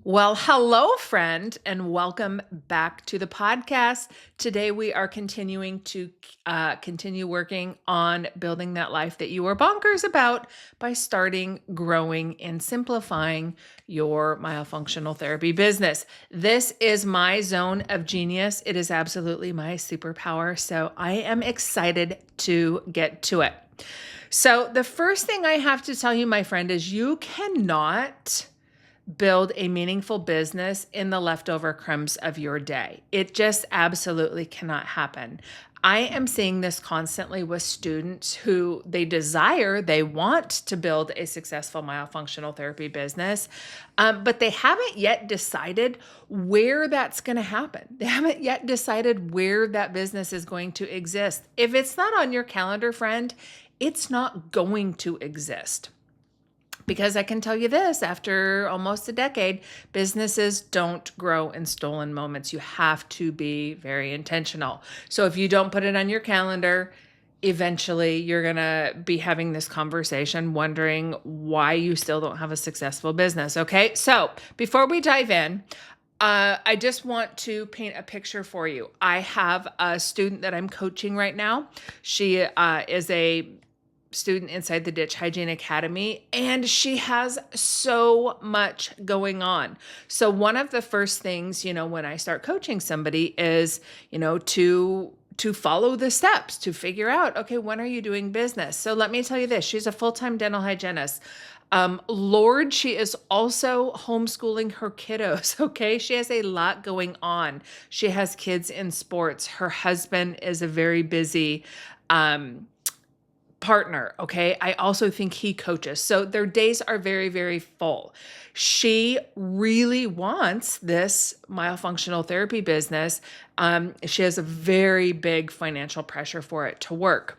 Well, hello, friend, and welcome back to the podcast. Today, we are continuing to continue working on building that life that you are bonkers about by starting, growing, and simplifying your myofunctional therapy business. This is my zone of genius. It is absolutely my superpower. So I am excited to get to it. So, the first thing I have to tell you, my friend, is you cannot build a meaningful business in the leftover crumbs of your day. It just absolutely cannot happen. I am seeing this constantly with students who they want to build a successful myofunctional therapy business, but they haven't yet decided where that's going to happen. They haven't yet decided where that business is going to exist. If it's not on your calendar, friend, it's not going to exist. Because I can tell you this, after almost a decade, businesses don't grow in stolen moments. You have to be very intentional. So if you don't put it on your calendar, eventually you're going to be having this conversation wondering why you still don't have a successful business. Okay. So before we dive in, I just want to paint a picture for you. I have a student that I'm coaching right now. She is a student inside the Ditch Hygiene Academy, and she has so much going on. So one of the first things, when I start coaching somebody is, to follow the steps to figure out, okay, when are you doing business? So let me tell you this, she's a full-time dental hygienist. Lord, she is also homeschooling her kiddos. Okay. She has a lot going on. She has kids in sports. Her husband is a very busy, partner. Okay. I also think he coaches. So their days are very, very full. She really wants this myofunctional therapy business. She has a very big financial pressure for it to work.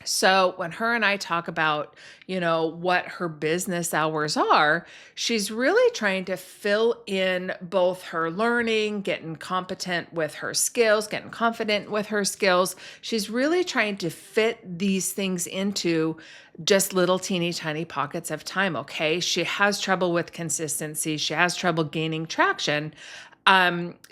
So when her and I talk about, what her business hours are, she's really trying to fill in both her learning, getting competent with her skills, getting confident with her skills. She's really trying to fit these things into just little teeny tiny pockets of time. Okay. She has trouble with consistency. She has trouble gaining traction.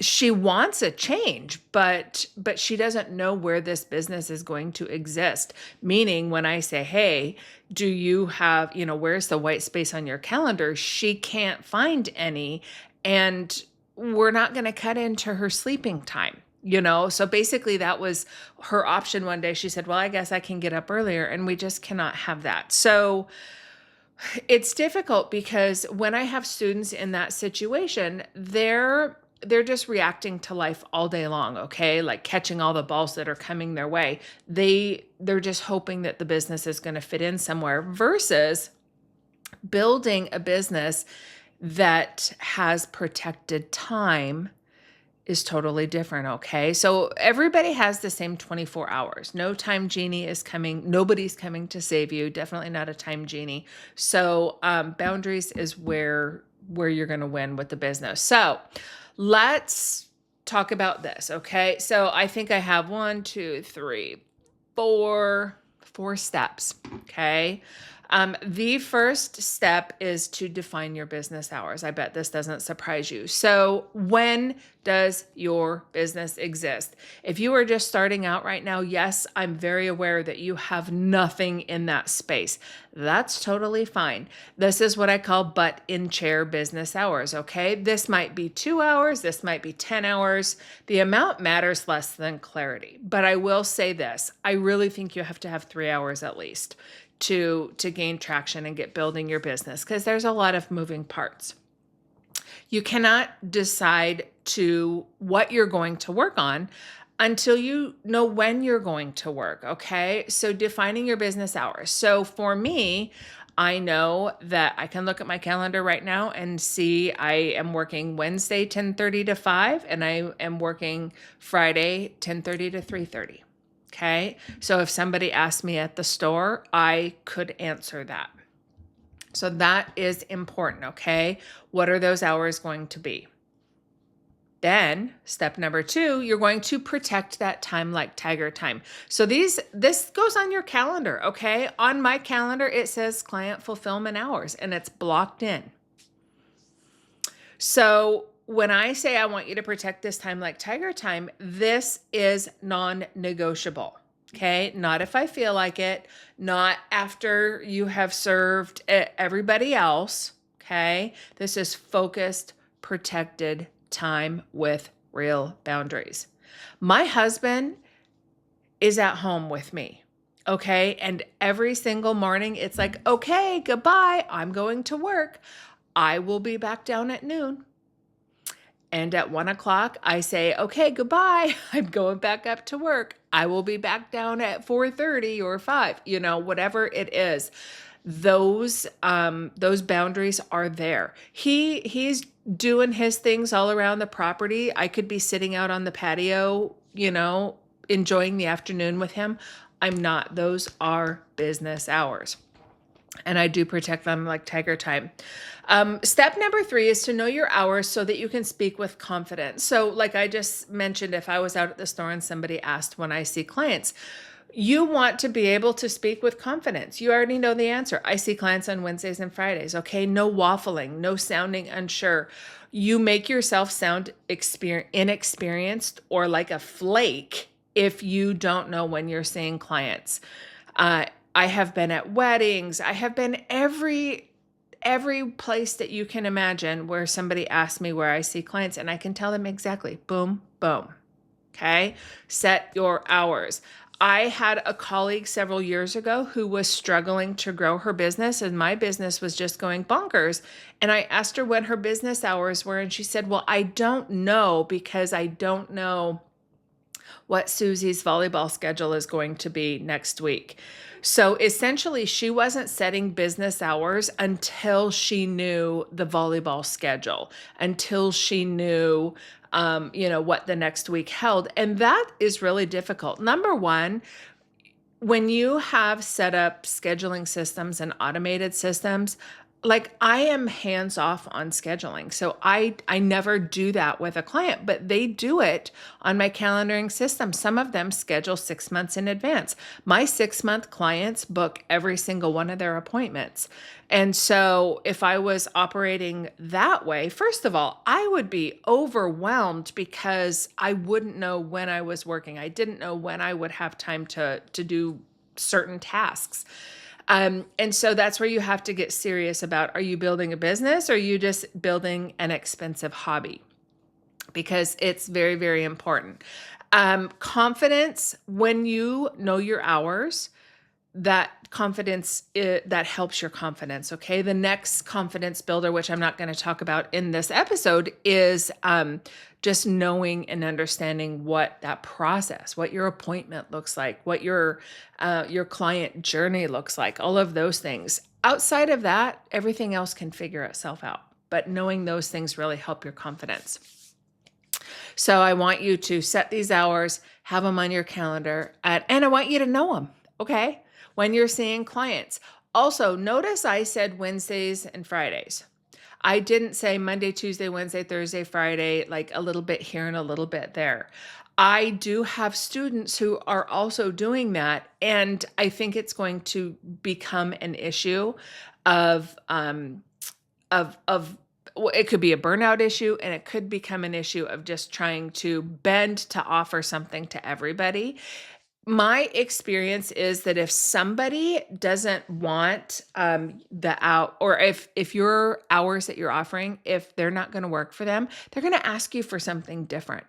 She wants a change, but she doesn't know where this business is going to exist. Meaning when I say, hey, do you have, where's the white space on your calendar? She can't find any. And we're not going to cut into her sleeping time. So basically that was her option one day. She said, well, I guess I can get up earlier, and we just cannot have that. So it's difficult because when I have students in that situation, they're just reacting to life all day long, okay? Like catching all the balls that are coming their way. They're just hoping that the business is going to fit in somewhere versus building a business that has protected time is totally different. Okay. So everybody has the same 24 hours. No time genie is coming. Nobody's coming to save you. Definitely not a time genie. So boundaries is where you're going to win with the business. So let's talk about this. Okay. So I think I have 4 steps. Okay. The first step is to define your business hours. I bet this doesn't surprise you. So when does your business exist? If you are just starting out right now, yes, I'm very aware that you have nothing in that space. That's totally fine. This is what I call butt in chair business hours. Okay. This might be 2 hours. This might be 10 hours. The amount matters less than clarity. But I will say this, I really think you have to have 3 hours at least to gain traction and get building your business, because there's a lot of moving parts. You cannot decide to what you're going to work on until you know when you're going to work. Okay. So defining your business hours. So for me, I know that I can look at my calendar right now and see I am working Wednesday, 10:30 to 5, and I am working Friday, 10:30 to 3:30. Okay. So if somebody asked me at the store, I could answer that. So that is important. Okay. What are those hours going to be? Then step number 2, you're going to protect that time like tiger time. So this goes on your calendar. Okay. On my calendar, it says client fulfillment hours, and it's blocked in. So when I say I want you to protect this time like tiger time, this is non-negotiable. Okay. Not if I feel like it, not after you have served everybody else. Okay. This is focused, protected time with real boundaries. My husband is at home with me. Okay. And every single morning, it's like, okay, goodbye. I'm going to work. I will be back down at noon. And at 1 o'clock, I say, okay, goodbye. I'm going back up to work. I will be back down at 4:30 or 5, whatever it is. Those boundaries are there. He's doing his things all around the property. I could be sitting out on the patio, enjoying the afternoon with him. I'm not. Those are business hours. And I do protect them like tiger time. Step number 3 is to know your hours so that you can speak with confidence. So like I just mentioned, if I was out at the store and somebody asked when I see clients, you want to be able to speak with confidence. You already know the answer. I see clients on Wednesdays and Fridays. Okay. No waffling, no sounding unsure. You make yourself sound inexperienced or like a flake if you don't know when you're seeing clients. I have been at weddings. I have been every place that you can imagine where somebody asks me where I see clients, and I can tell them exactly. Boom, boom. Okay. Set your hours. I had a colleague several years ago who was struggling to grow her business, and my business was just going bonkers. And I asked her when her business hours were, and she said, well, I don't know because I don't know what Susie's volleyball schedule is going to be next week. So essentially, she wasn't setting business hours until she knew the volleyball schedule, until she knew, what the next week held. And that is really difficult. Number one, when you have set up scheduling systems and automated systems, like I am hands off on scheduling. So I never do that with a client, but they do it on my calendaring system. Some of them schedule 6 months in advance. My 6-month clients book every single one of their appointments. And so if I was operating that way, first of all, I would be overwhelmed because I wouldn't know when I was working. I didn't know when I would have time to do certain tasks. And so that's where you have to get serious about, are you building a business or are you just building an expensive hobby? Because it's very, very important. Confidence, when you know your hours, that confidence, that helps your confidence. Okay. The next confidence builder, which I'm not going to talk about in this episode, is just knowing and understanding what that process, what your appointment looks like, what your client journey looks like, all of those things. Outside of that, everything else can figure itself out. But knowing those things really help your confidence. So I want you to set these hours, have them on your calendar, and I want you to know them. Okay. When you're seeing clients. Also, notice I said Wednesdays and Fridays. I didn't say Monday, Tuesday, Wednesday, Thursday, Friday, like a little bit here and a little bit there. I do have students who are also doing that. And I think it's going to become an issue of it could be a burnout issue, and it could become an issue of just trying to bend to offer something to everybody. My experience is that if somebody doesn't want or if your hours that you're offering, if they're not going to work for them, they're going to ask you for something different.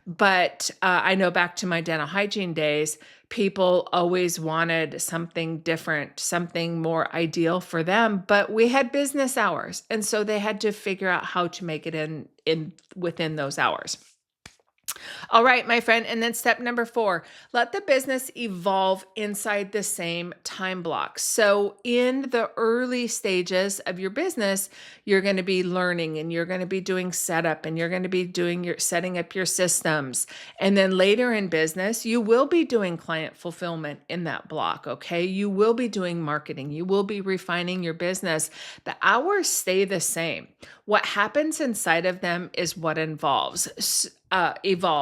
But I know back to my dental hygiene days, people always wanted something different, something more ideal for them. But we had business hours, and so they had to figure out how to make it in within those hours. All right, my friend. And then step number 4, let the business evolve inside the same time block. So in the early stages of your business, you're going to be learning and you're going to be doing setup and you're going to be setting up your systems. And then later in business, you will be doing client fulfillment in that block. Okay. You will be doing marketing. You will be refining your business. The hours stay the same. What happens inside of them is what evolves.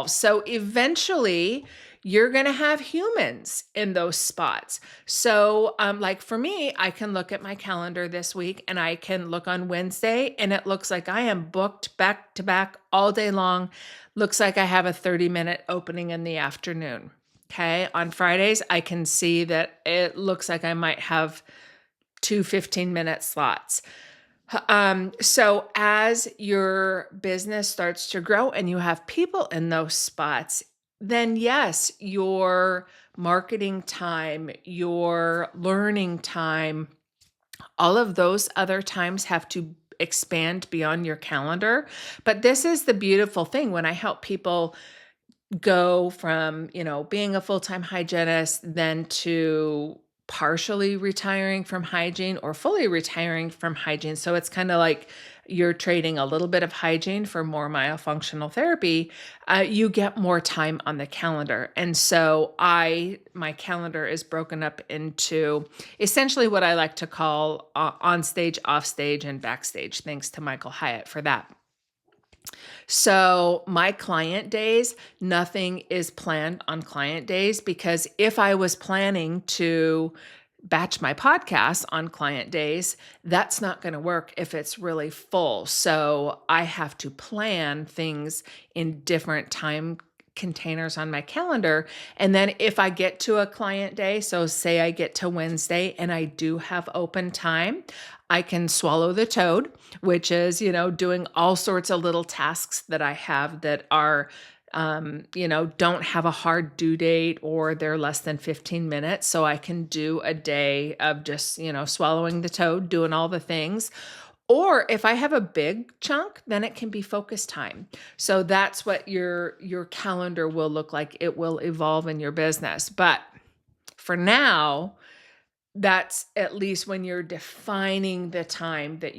So eventually you're going to have humans in those spots. So, like for me, I can look at my calendar this week and I can look on Wednesday and it looks like I am booked back to back all day long. Looks like I have a 30-minute opening in the afternoon. Okay. On Fridays, I can see that it looks like I might have two 15-minute slots. So as your business starts to grow and you have people in those spots, then yes, your marketing time, your learning time, all of those other times have to expand beyond your calendar. But this is the beautiful thing when I help people go from, being a full-time hygienist then to partially retiring from hygiene or fully retiring from hygiene. So it's kind of like you're trading a little bit of hygiene for more myofunctional therapy. You get more time on the calendar. And so my calendar is broken up into essentially what I like to call on stage, off stage, and backstage. Thanks to Michael Hyatt for that. So my client days, nothing is planned on client days, because if I was planning to batch my podcasts on client days, that's not going to work if it's really full. So I have to plan things in different time containers on my calendar. And then if I get to a client day, so say I get to Wednesday and I do have open time, I can swallow the toad, which is, doing all sorts of little tasks that I have that are, don't have a hard due date or they're less than 15 minutes. So I can do a day of just, swallowing the toad, doing all the things. Or if I have a big chunk, then it can be focus time. So that's what your calendar will look like. It will evolve in your business. But for now, that's at least when you're defining the time that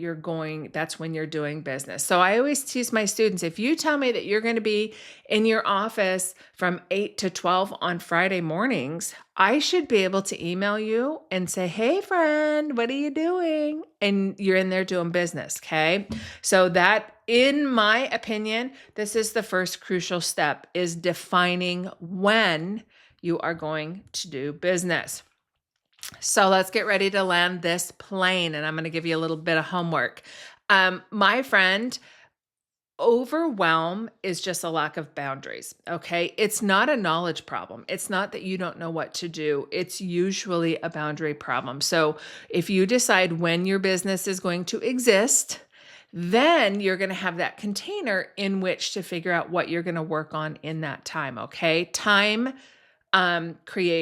that's when you're doing business. So I always tease my students, if you tell me that you're going to be in your office from 8 to 12 on Friday mornings, I should be able to email you and say, hey friend, what are you doing? And you're in there doing business. Okay. So that, in my opinion, this is the first crucial step, is defining when you are going to do business. So let's get ready to land this plane, and I'm going to give you a little bit of homework. My friend, overwhelm is just a lack of boundaries. Okay. It's not a knowledge problem. It's not that you don't know what to do. It's usually a boundary problem. So if you decide when your business is going to exist, then you're going to have that container in which to figure out what you're going to work on in that time. Okay.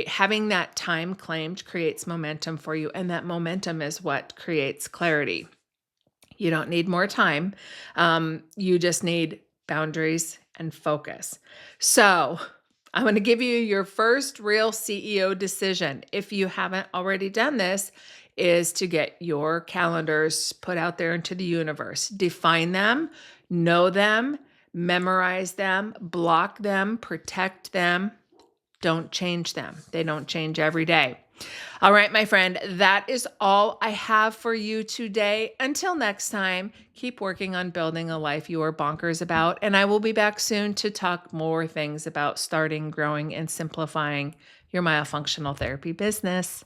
Having that time claimed creates momentum for you. And that momentum is what creates clarity. You don't need more time. You just need boundaries and focus. So I'm going to give you your first real CEO decision, if you haven't already done this, is to get your calendars put out there into the universe. Define them, know them, memorize them, block them, protect them. Don't change them. They don't change every day. All right, my friend, that is all I have for you today. Until next time, keep working on building a life you are bonkers about. And I will be back soon to talk more things about starting, growing, and simplifying your myofunctional therapy business.